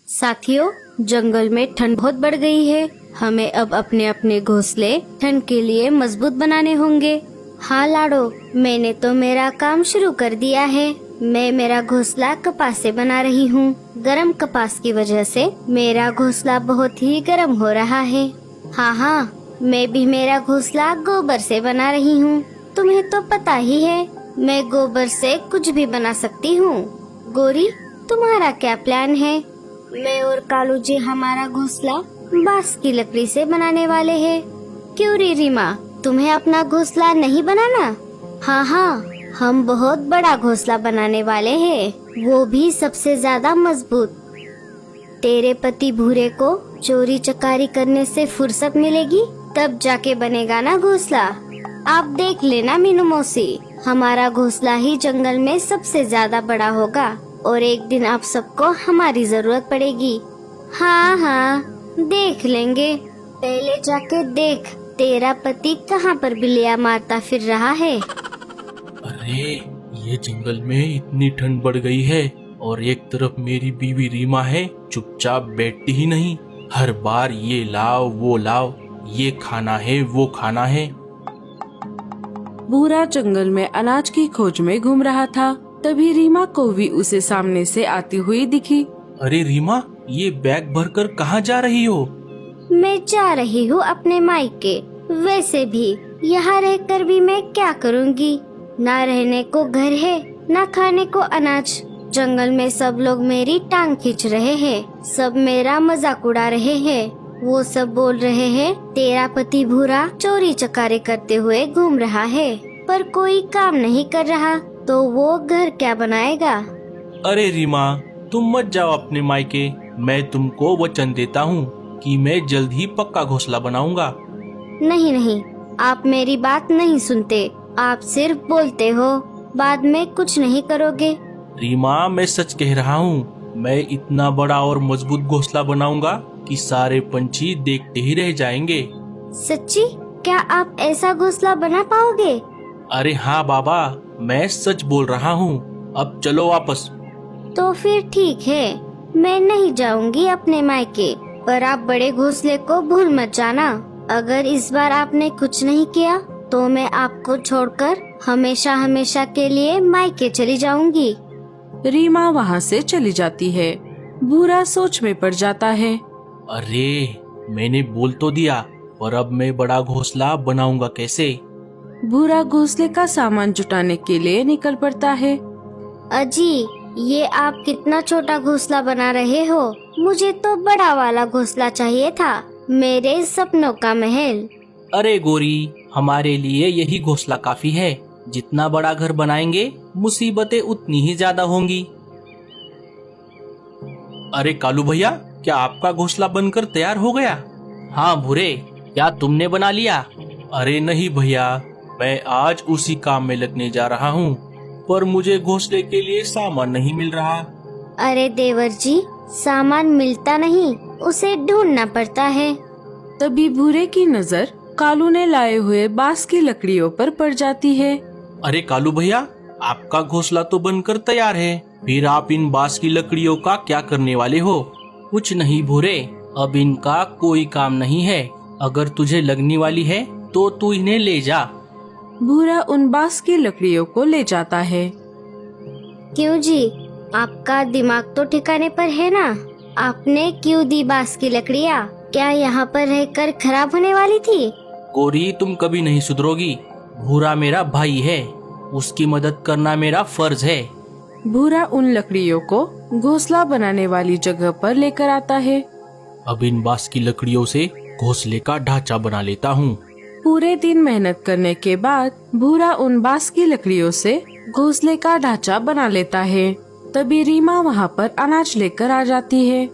साथियों, जंगल में ठंड बहुत बढ़ गई है। हमें अब अपने अपने घोंसले ठंड के लिए मजबूत बनाने होंगे। हाँ लाडो, मैंने तो मेरा काम शुरू कर दिया है। मैं मेरा घोंसला कपास से बना रही हूँ। गर्म कपास की वजह से मेरा घोंसला बहुत ही गर्म हो रहा है। हाँ, मैं भी मेरा घोंसला गोबर से बना रही हूँ। तुम्हें तो पता ही है, मैं गोबर से कुछ भी बना सकती हूँ। गोरी, तुम्हारा क्या प्लान है? मैं और कालू जी हमारा घोंसला बांस की लकड़ी से बनाने वाले हैं। क्यों रे रीमा, तुम्हें अपना घोंसला नहीं बनाना? हाँ, हम बहुत बड़ा घोंसला बनाने वाले हैं, वो भी सबसे ज्यादा मजबूत। तेरे पति भूरे को चोरी चकारी करने से फुर्सत मिलेगी तब जाके बनेगा ना घोंसला। आप देख लेना मीनू मौसी, हमारा घोंसला ही जंगल में सबसे ज्यादा बड़ा होगा और एक दिन आप सबको हमारी जरूरत पड़ेगी। हाँ, देख लेंगे। पहले जाके देख, तेरा पति कहाँ पर बिल्लियाँ मारता फिर रहा है। अरे, ये जंगल में इतनी ठंड बढ़ गई है और एक तरफ मेरी बीवी रीमा है, चुपचाप बैठती ही नहीं। हर बार ये लाओ वो लाओ, ये खाना है वो खाना है। भूरा जंगल में अनाज की खोज में घूम रहा था। तभी रीमा को भी उसे सामने से आती हुई दिखी। अरे रीमा, ये बैग भरकर कहाँ जा रही हो? मैं जा रही हूँ अपने मायके। वैसे भी यहाँ रहकर भी मैं क्या करूँगी? ना रहने को घर है, ना खाने को अनाज। जंगल में सब लोग मेरी टांग खींच रहे हैं, सब मेरा मजाक उड़ा रहे हैं। वो सब बोल रहे हैं तेरा पति भूरा चोरी चकारी करते हुए घूम रहा है, पर कोई काम नहीं कर रहा तो वो घर क्या बनाएगा? अरे रीमा, तुम मत जाओ अपने मायके। मैं तुमको वचन देता हूँ कि मैं जल्द ही पक्का घोंसला बनाऊंगा। नहीं, आप मेरी बात नहीं सुनते। आप सिर्फ बोलते हो, बाद में कुछ नहीं करोगे। रीमा, मैं सच कह रहा हूँ। मैं इतना बड़ा और मजबूत घोंसला बनाऊंगा कि सारे पंछी देखते ही रह जाएंगे। सच्ची? क्या आप ऐसा घोंसला बना पाओगे? अरे हाँ बाबा, मैं सच बोल रहा हूँ। अब चलो वापस। तो फिर ठीक है, मैं नहीं जाऊंगी अपने मायके, पर आप बड़े घोंसले को भूल मत जाना। अगर इस बार आपने कुछ नहीं किया तो मैं आपको छोड़कर हमेशा हमेशा के लिए मायके चली जाऊंगी। रीमा वहाँ से चली जाती है। भूरा सोच में पड़ जाता है। अरे, मैंने बोल तो दिया, पर अब मैं बड़ा घोंसला बनाऊंगा कैसे? भूरा घोंसले का सामान जुटाने के लिए निकल पड़ता है। अजी, ये आप कितना छोटा घोंसला बना रहे हो? मुझे तो बड़ा वाला घोंसला चाहिए था, मेरे सपनों का महल। अरे गोरी, हमारे लिए यही घोंसला काफी है। जितना बड़ा घर बनाएंगे, मुसीबतें उतनी ही ज्यादा होंगी। अरे कालू भैया, क्या आपका घोंसला बनकर तैयार हो गया? हाँ भूरे, क्या तुमने बना लिया? अरे नहीं भैया, मैं आज उसी काम में लगने जा रहा हूँ, पर मुझे घोंसले के लिए सामान नहीं मिल रहा। अरे देवर जी, सामान मिलता नहीं, उसे ढूंढना पड़ता है। तभी भूरे की नजर कालू ने लाए हुए बांस की लकड़ियों पर पड़ जाती है। अरे कालू भैया, आपका घोंसला तो बनकर तैयार है, फिर आप इन बांस की लकड़ियों का क्या करने वाले हो? कुछ नहीं भूरे, अब इनका कोई काम नहीं है। अगर तुझे लगने वाली है तो तू इन्हें ले जा। भूरा उन बांस की लकड़ियों को ले जाता है। क्यों जी, आपका दिमाग तो ठिकाने पर है ना? आपने क्यों दी बांस की लकड़ियाँ? क्या यहाँ पर रहकर खराब होने वाली थी? गोरी, तुम कभी नहीं सुधरोगी। भूरा मेरा भाई है, उसकी मदद करना मेरा फर्ज है। भूरा उन लकड़ियों को घोंसला बनाने वाली जगह पर लेकर आता है। अब इन बांस की लकड़ियों से घोंसले का ढांचा बना लेता हूँ। पूरे दिन मेहनत करने के बाद भूरा उन बांस की लकड़ियों से घोंसले का ढांचा बना लेता है। तभी रीमा वहाँ पर अनाज लेकर आ जाती है।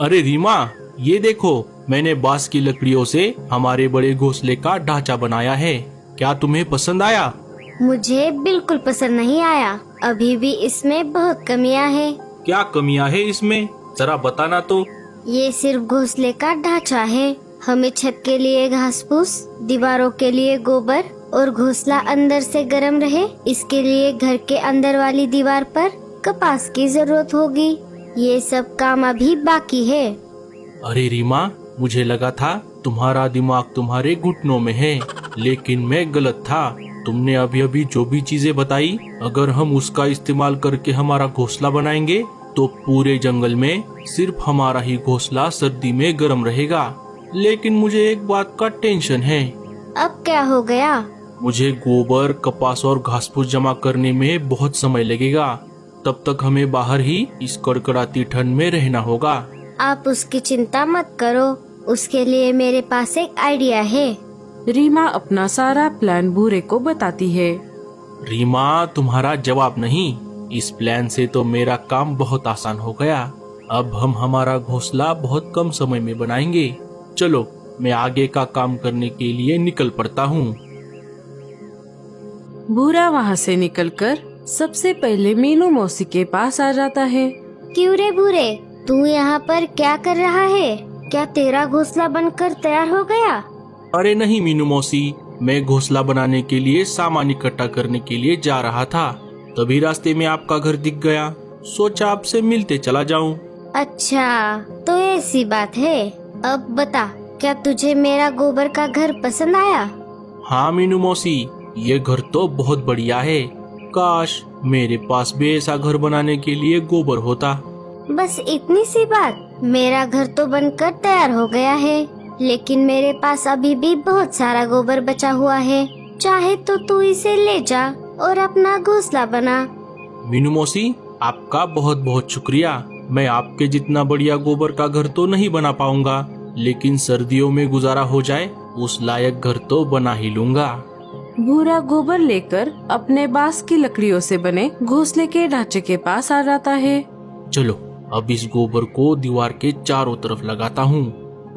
अरे रीमा, ये देखो, मैंने बांस की लकड़ियों से हमारे बड़े घोंसले का ढांचा बनाया है। क्या तुम्हें पसंद आया? मुझे बिल्कुल पसंद नहीं आया। अभी भी इसमें बहुत कमियां हैं। क्या कमियां है इसमें? जरा बताना तो। ये सिर्फ घोंसले का ढांचा है। हमें छत के लिए घास फूस, दीवारों के लिए गोबर और घोंसला अंदर से गर्म रहे, इसके लिए घर के अंदर वाली दीवार पर कपास की जरूरत होगी। ये सब काम अभी बाकी है। अरे रीमा, मुझे लगा था तुम्हारा दिमाग तुम्हारे घुटनों में है, लेकिन मैं गलत था। तुमने अभी अभी जो भी चीजें बताई, अगर हम उसका इस्तेमाल करके हमारा घोंसला बनाएंगे तो पूरे जंगल में सिर्फ हमारा ही घोंसला सर्दी में गर्म रहेगा। लेकिन मुझे एक बात का टेंशन है। अब क्या हो गया? मुझे गोबर, कपास और घास फूस जमा करने में बहुत समय लगेगा। तब तक हमें बाहर ही इस कड़कड़ाती ठंड में रहना होगा। आप उसकी चिंता मत करो, उसके लिए मेरे पास एक आइडिया है। रीमा अपना सारा प्लान भूरे को बताती है। रीमा, तुम्हारा जवाब नहीं। इस प्लान से तो मेरा काम बहुत आसान हो गया। अब हम हमारा घोंसला बहुत कम समय में बनाएंगे। चलो, मैं आगे का काम करने के लिए निकल पड़ता हूँ। भूरा वहाँ से निकलकर सबसे पहले मीनू मौसी के पास आ जाता है। क्यों रे भूरे, तू यहाँ पर क्या कर रहा है? क्या तेरा घोंसला बनकर तैयार हो गया? अरे नहीं मीनू मौसी, मैं घोंसला बनाने के लिए सामान इकट्ठा करने के लिए जा रहा था। तभी रास्ते में आपका घर दिख गया, सोचा आपसे मिलते चला जाऊं। अच्छा, तो ऐसी बात है। अब बता, क्या तुझे मेरा गोबर का घर पसंद आया? हाँ मीनू मौसी, ये घर तो बहुत बढ़िया है। काश मेरे पास भी ऐसा घर बनाने के लिए गोबर होता। बस इतनी सी बात? मेरा घर तो बनकर तैयार हो गया है, लेकिन मेरे पास अभी भी बहुत सारा गोबर बचा हुआ है। चाहे तो तू इसे ले जा और अपना घोंसला बना। मीनू मौसी, आपका बहुत बहुत शुक्रिया। मैं आपके जितना बढ़िया गोबर का घर तो नहीं बना पाऊंगा, लेकिन सर्दियों में गुजारा हो जाए उस लायक घर तो बना ही लूंगा। भूरा गोबर लेकर अपने बांस की लकड़ियों से बने घोंसले के ढांचे के पास आ जाता है। चलो, अब इस गोबर को दीवार के चारों तरफ लगाता हूँ।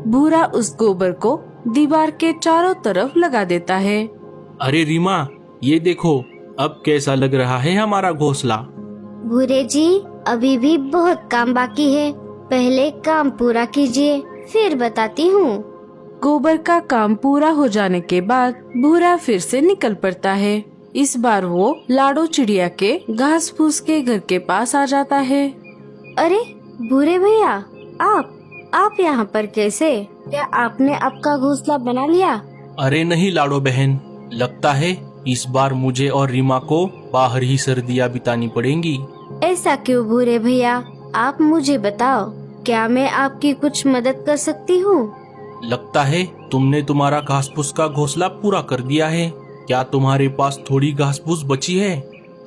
भूरा उस गोबर को दीवार के चारों तरफ लगा देता है। अरे रीमा, ये देखो, अब कैसा लग रहा है हमारा घोंसला। भूरे जी, अभी भी बहुत काम बाकी है। पहले काम पूरा कीजिए, फिर बताती हूँ। गोबर का काम पूरा हो जाने के बाद भूरा फिर से निकल पड़ता है। इस बार वो लाडो चिड़िया के घास फूस के घर के पास आ जाता है। अरे भूरे भैया, आप यहाँ पर कैसे? क्या आपने आपका घोंसला बना लिया? अरे नहीं लाडो बहन, लगता है इस बार मुझे और रीमा को बाहर ही सर्दियाँ बितानी पड़ेंगी। ऐसा क्यों भूरे भैया? आप मुझे बताओ, क्या मैं आपकी कुछ मदद कर सकती हूँ? लगता है तुमने तुम्हारा घास फूस का घोंसला पूरा कर दिया है। क्या तुम्हारे पास थोड़ी घास फूस बची है?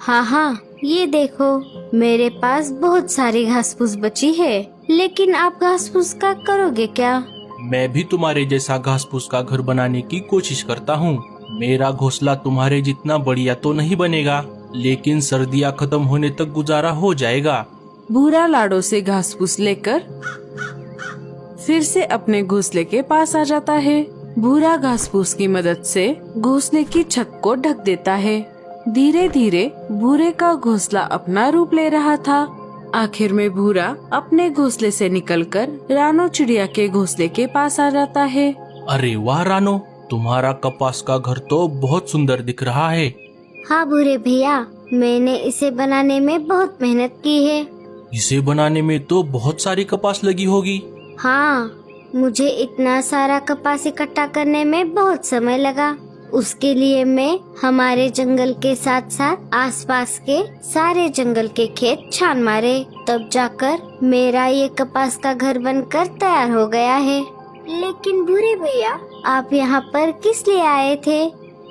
हाँ, ये देखो, मेरे पास बहुत सारी घास फूस बची है। लेकिन आप घास फूस का करोगे क्या? मैं भी तुम्हारे जैसा घास फूस का घर बनाने की कोशिश करता हूँ। मेरा घोंसला तुम्हारे जितना बढ़िया तो नहीं बनेगा, लेकिन सर्दियाँ खत्म होने तक गुजारा हो जाएगा। भूरा लाडो से घास फूस लेकर फिर से अपने घोंसले के पास आ जाता है। भूरा घास फूस की मदद से घोंसले की छत को ढक देता है। धीरे धीरे भूरे का घोंसला अपना रूप ले रहा था। आखिर में भूरा अपने घोंसले से निकलकर रानो चिड़िया के घोंसले के पास आ जाता है। अरे वाह रानो, तुम्हारा कपास का घर तो बहुत सुंदर दिख रहा है। हाँ भूरे भैया, मैंने इसे बनाने में बहुत मेहनत की है। इसे बनाने में तो बहुत सारी कपास लगी होगी। हाँ, मुझे इतना सारा कपास इकट्ठा करने में बहुत समय लगा। उसके लिए मैं हमारे जंगल के साथ साथ आसपास के सारे जंगल के खेत छान मारे, तब जाकर मेरा ये कपास का घर बनकर तैयार हो गया है। लेकिन भूरे भैया, आप यहाँ पर किस लिए आए थे?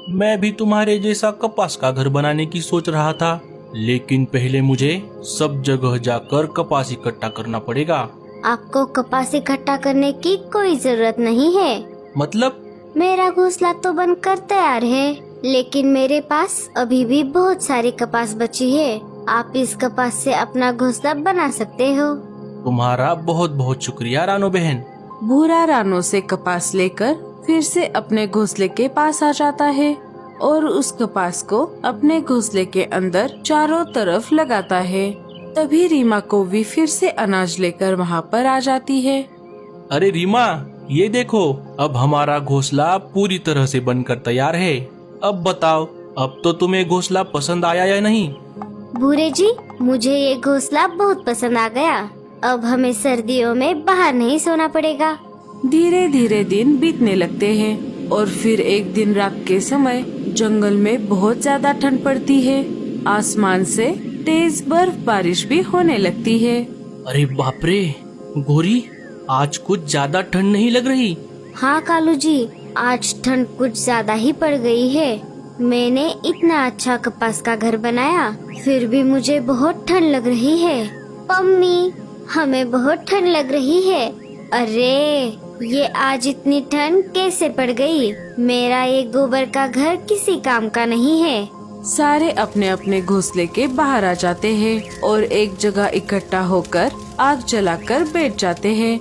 मैं भी तुम्हारे जैसा कपास का घर बनाने की सोच रहा था, लेकिन पहले मुझे सब जगह जाकर कपास इकट्ठा करना पड़ेगा। आपको कपास इकट्ठा करने की कोई जरूरत नहीं है। मतलब? मेरा घोंसला तो बनकर तैयार है, लेकिन मेरे पास अभी भी बहुत सारी कपास बची है। आप इस कपास से अपना घोंसला बना सकते हो। तुम्हारा बहुत बहुत शुक्रिया रानो बहन। भूरा रानो से कपास लेकर फिर से अपने घोंसले के पास आ जाता है और उस कपास को अपने घोंसले के अंदर चारों तरफ लगाता है। तभी रीमा को भी फिर से अनाज लेकर वहाँ पर आ जाती है। अरे रीमा, ये देखो, अब हमारा घोंसला पूरी तरह से बनकर तैयार है। अब बताओ, अब तो तुम्हें घोंसला पसंद आया या नहीं? भूरे जी, मुझे ये घोंसला बहुत पसंद आ गया। अब हमें सर्दियों में बाहर नहीं सोना पड़ेगा। धीरे धीरे दिन बीतने लगते हैं और फिर एक दिन रात के समय जंगल में बहुत ज्यादा ठंड पड़ती है। आसमान से तेज बर्फ बारिश भी होने लगती है। अरे बाप रे गोरी, आज कुछ ज्यादा ठंड नहीं लग रही। हाँ कालू जी, आज ठंड कुछ ज्यादा ही पड़ गई है। मैंने इतना अच्छा कपास का घर बनाया, फिर भी मुझे बहुत ठंड लग रही है। मम्मी, हमें बहुत ठंड लग रही है। अरे ये आज इतनी ठंड कैसे पड़ गई? मेरा ये गोबर का घर किसी काम का नहीं है। सारे अपने अपने घोंसले के बाहर आ जाते हैं और एक जगह इकट्ठा होकर आग जलाकर बैठ जाते हैं।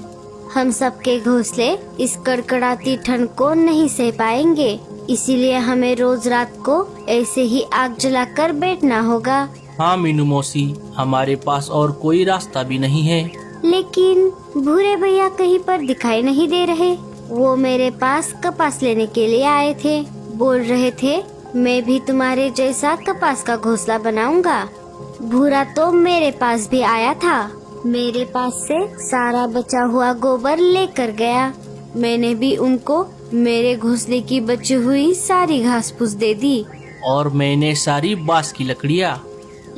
हम सबके घोंसले इस कड़कड़ाती ठंड को नहीं सह पाएंगे, इसीलिए हमें रोज रात को ऐसे ही आग जलाकर बैठना होगा। हाँ मीनू मौसी, हमारे पास और कोई रास्ता भी नहीं है। लेकिन भूरे भैया कहीं पर दिखाई नहीं दे रहे। वो मेरे पास कपास लेने के लिए आए थे, बोल रहे थे मैं भी तुम्हारे जैसा कपास का घोंसला बनाऊंगा। भूरा तो मेरे पास भी आया था, मेरे पास से सारा बचा हुआ गोबर लेकर गया। मैंने भी उनको मेरे घोंसले की बची हुई सारी घास फूस दे दी और मैंने सारी बांस की लकड़ियाँ।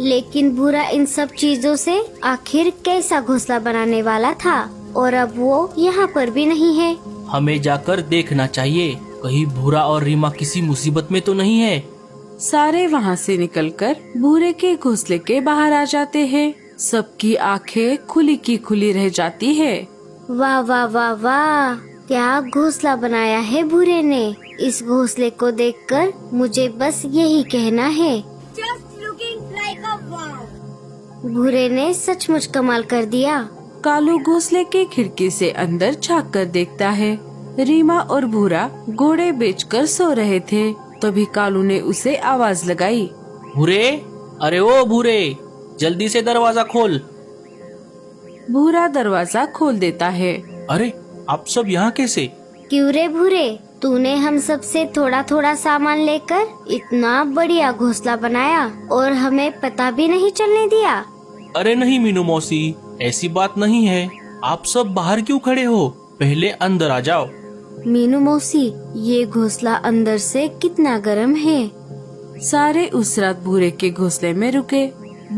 लेकिन भूरा इन सब चीजों से आखिर कैसा घोंसला बनाने वाला था, और अब वो यहाँ पर भी नहीं है। हमें जाकर देखना चाहिए, कहीं भूरा और रीमा किसी मुसीबत में तो नहीं है। सारे वहाँ से निकलकर भूरे के घोंसले के बाहर आ जाते हैं। सबकी आंखें खुली की खुली रह जाती है। वाह वाह वाह वाह, क्या घोंसला बनाया है भूरे ने। इस घोंसले को देखकर मुझे बस यही कहना है, भूरे ने सचमुच कमाल कर दिया। कालू घोंसले के खिड़की से अंदर झांक कर देखता है। रीमा और भूरा घोड़े बेचकर सो रहे थे। तभी कालू ने उसे आवाज लगाई, भूरे, अरे ओ भूरे, जल्दी से दरवाजा खोल। भूरा दरवाजा खोल देता है। अरे आप सब यहाँ कैसे? क्यों रे भूरे, तूने हम सब से थोड़ा थोड़ा सामान लेकर इतना बढ़िया घोंसला बनाया और हमें पता भी नहीं चलने दिया। अरे नहीं मीनू मौसी, ऐसी बात नहीं है। आप सब बाहर क्यों खड़े हो? पहले अंदर आ जाओ। मीनू मौसी, ये घोंसला अंदर से कितना गर्म है। सारे उस रात भूरे के घोंसले में रुके।